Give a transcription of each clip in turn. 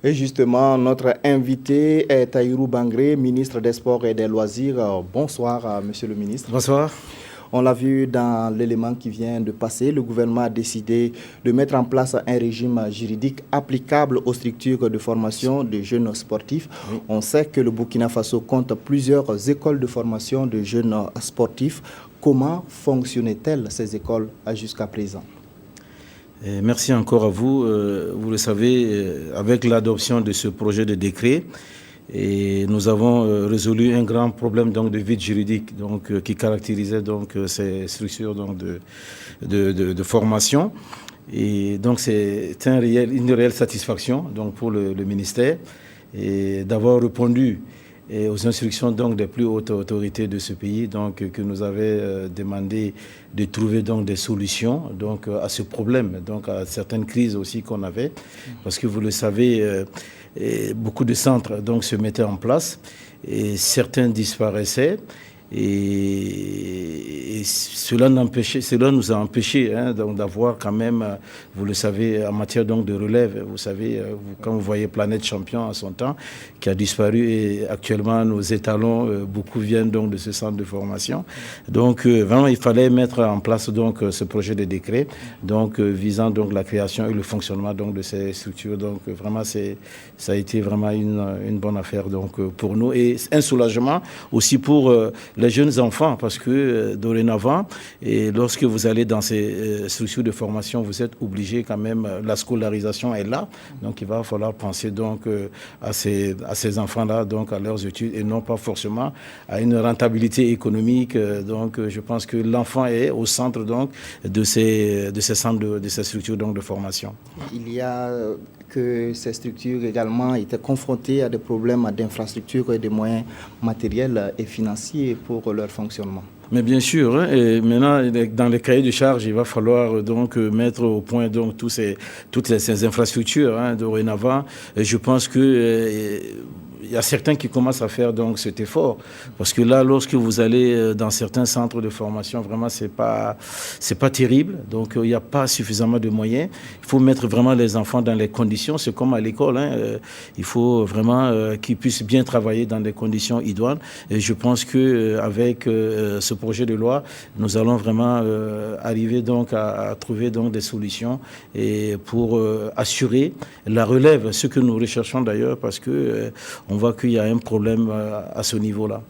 Et justement, notre invité est Tahirou Bangré, ministre des Sports et des Loisirs. Bonsoir, monsieur le ministre. Bonsoir. On l'a vu dans l'élément qui vient de passer, le gouvernement a décidé de mettre en place un régime juridique applicable aux structures de formation de jeunes sportifs. Oui. On sait que le Burkina Faso compte plusieurs écoles de formation de jeunes sportifs. Comment fonctionnaient-elles ces écoles jusqu'à présent? Et merci encore à vous. Vous le savez, avec l'adoption de ce projet de décret, nous avons résolu un grand problème donc, de vide juridique qui caractérisait donc, ces structures donc, de formation. Et donc c'est une réelle satisfaction donc, pour le ministère d'avoir répondu aux instructions donc, des plus hautes autorités de ce pays donc, que nous avaient demandé de trouver donc, des solutions donc, à ce problème, donc, à certaines crises aussi qu'on avait. Parce que vous le savez, beaucoup de centres donc, se mettaient en place et certains disparaissaient. Et cela nous a empêché d'avoir quand même, vous le savez, en matière donc de relève, vous savez, quand vous voyez Planète Champion à son temps, qui a disparu et actuellement nos étalons, beaucoup viennent donc de ce centre de formation. Donc vraiment, il fallait mettre en place donc ce projet de décret, donc visant donc la création et le fonctionnement donc de ces structures. Donc vraiment, ça a été vraiment une bonne affaire donc pour nous et un soulagement aussi pour les jeunes enfants, parce que dorénavant, et lorsque vous allez dans ces structures de formation, vous êtes obligé quand même, la scolarisation est là, donc il va falloir penser donc à ces enfants-là, donc à leurs études, et non pas forcément à une rentabilité économique. Donc je pense que l'enfant est au centre donc de ces centres, de ces structures donc de formation. Il y a que ces structures également étaient confrontées à des problèmes d'infrastructure et de moyens matériels et financiers pour leur fonctionnement. Mais bien sûr, et maintenant, dans les cahiers de charges, il va falloir donc mettre au point donc toutes ces infrastructures dorénavant. Et je pense que il y a certains qui commencent à faire donc cet effort, parce que là, lorsque vous allez dans certains centres de formation, vraiment c'est pas terrible. Donc il n'y a pas suffisamment de moyens. Il faut mettre vraiment les enfants dans les conditions. C'est comme à l'école, il faut vraiment qu'ils puissent bien travailler dans des conditions idoines. Et je pense que avec ce projet de loi, nous allons vraiment arriver donc à trouver donc des solutions et pour assurer la relève, ce que nous recherchons d'ailleurs, parce que on voit qu'il y a un problème à ce niveau-là.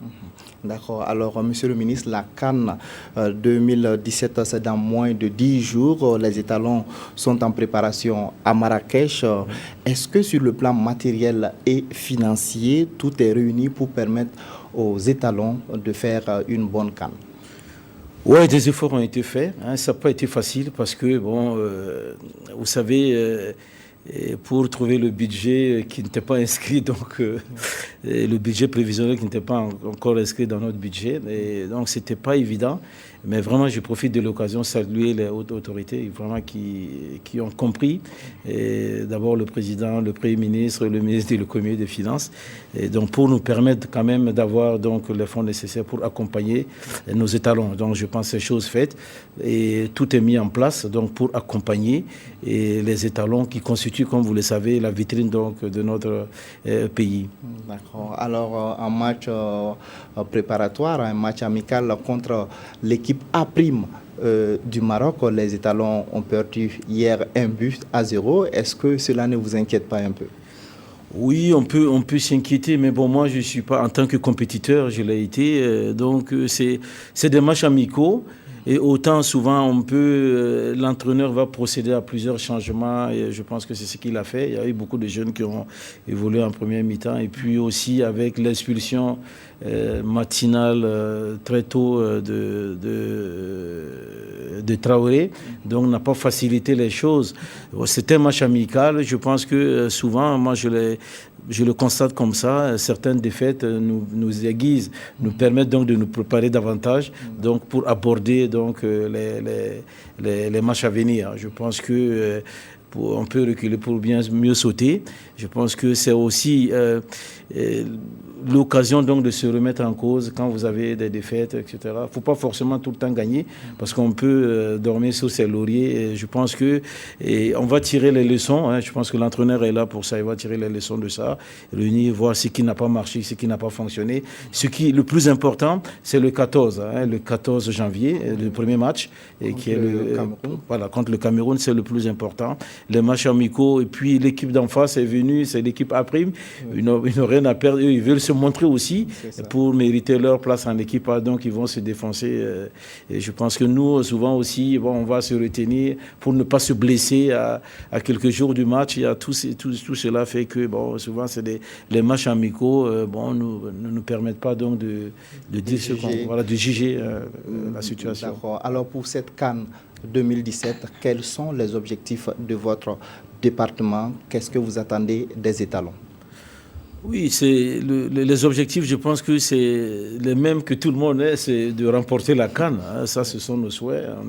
D'accord. Alors, monsieur le ministre, la CAN 2017, c'est dans moins de 10 jours. Les étalons sont en préparation à Marrakech. Est-ce que sur le plan matériel et financier, tout est réuni pour permettre aux étalons de faire une bonne CAN? Oui, des efforts ont été faits. Ça n'a pas été facile parce que, bon, vous savez, pour trouver le budget qui n'était pas inscrit, donc le budget prévisionnel qui n'était pas encore inscrit dans notre budget. Et donc, ce n'était pas évident. Mais vraiment, je profite de l'occasion de saluer les hautes autorités vraiment qui ont compris. D'abord, le président, le Premier ministre, le ministre et le Comité des Finances. Et donc, pour nous permettre quand même d'avoir donc, les fonds nécessaires pour accompagner nos étalons. Donc, je pense que c'est chose faite. Et tout est mis en place donc, pour accompagner les étalons qui constituent, comme vous le savez, la vitrine donc, de notre pays. D'accord. Alors, un match préparatoire, un match amical contre l'équipe A' du Maroc, les étalons ont perdu hier 1-0. Est-ce que cela ne vous inquiète pas un peu? Oui, on peut s'inquiéter, mais bon, moi, je ne suis pas, en tant que compétiteur, je l'ai été. Donc, c'est des matchs amicaux. Et autant souvent, l'entraîneur va procéder à plusieurs changements. Et je pense que c'est ce qu'il a fait. Il y a eu beaucoup de jeunes qui ont évolué en première mi-temps. Et puis aussi avec l'expulsion matinale très tôt de Traoré. Donc, on n'a pas facilité les choses. C'était un match amical. Je pense que souvent, moi, je le constate comme ça. Certaines défaites nous aiguisent, nous permettent donc de nous préparer davantage donc pour aborder donc, les matchs à venir. Je pense que on peut reculer pour bien mieux sauter. Je pense que c'est aussi l'occasion donc de se remettre en cause quand vous avez des défaites, etc. Il ne faut pas forcément tout le temps gagner parce qu'on peut dormir sur ses lauriers. Et je pense qu'on va tirer les leçons. Hein. Je pense que l'entraîneur est là pour ça. Il va tirer les leçons de ça, réunir, voir ce qui n'a pas marché, ce qui n'a pas fonctionné. Le plus important, c'est le 14, hein, le 14 janvier, le premier match, et qui est voilà, contre le Cameroun, c'est le plus important. Les matchs amicaux, et puis l'équipe d'en face est venue, c'est l'équipe A'. Ils n'ont rien à perdre. Ils veulent se montrer aussi pour mériter leur place en équipe A, donc ils vont se défoncer. Et je pense que nous, souvent aussi, on va se retenir pour ne pas se blesser à quelques jours du match. Il y a tout cela fait que, souvent, c'est les matchs amicaux ne nous permettent pas donc de dire ce qu'on... Voilà, de juger la situation. D'accord. Alors, pour cette CAN 2017, quels sont les objectifs de votre département? Qu'est-ce que vous attendez des étalons? Oui, les objectifs, je pense que c'est les mêmes que tout le monde, c'est de remporter la CAN. Hein, ça, ce sont nos souhaits. Hein,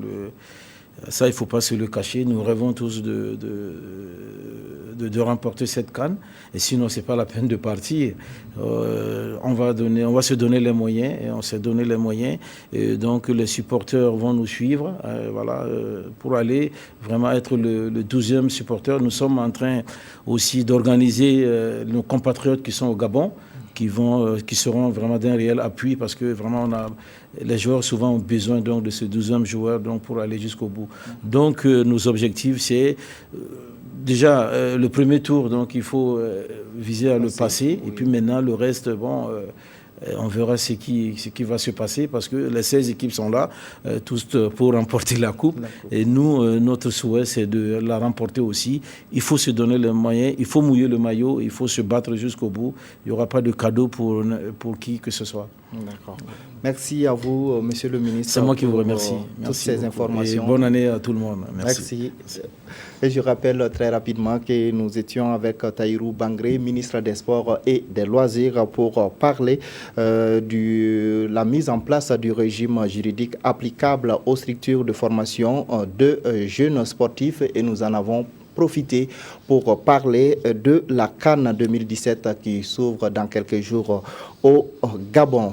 ça, il ne faut pas se le cacher. Nous rêvons tous de remporter cette CAN. Et sinon, ce n'est pas la peine de partir. On va se donner les moyens. Et on s'est donné les moyens. Et donc, les supporters vont nous suivre. Pour aller vraiment être le 12e supporter. Nous sommes en train aussi d'organiser nos compatriotes qui sont au Gabon, qui seront vraiment d'un réel appui parce que vraiment les joueurs souvent ont besoin donc de ce 12e joueur donc pour aller jusqu'au bout. Donc nos objectifs c'est déjà le premier tour, donc il faut viser à le passer et puis maintenant le reste on verra ce qui va se passer parce que les 16 équipes sont là, tous pour remporter la coupe. Et nous, notre souhait, c'est de la remporter aussi. Il faut se donner les moyens, il faut mouiller le maillot, il faut se battre jusqu'au bout. Il n'y aura pas de cadeau pour qui que ce soit. D'accord. Merci à vous, Monsieur le ministre. C'est moi qui vous remercie. Toutes ces informations. Et bonne année à tout le monde. Merci. Et je rappelle très rapidement que nous étions avec Tahirou Bangré, ministre des Sports et des Loisirs, pour parler de la mise en place du régime juridique applicable aux structures de formation de jeunes sportifs. Et nous en avons profité pour parler de la CAN 2017 qui s'ouvre dans quelques jours au Gabon.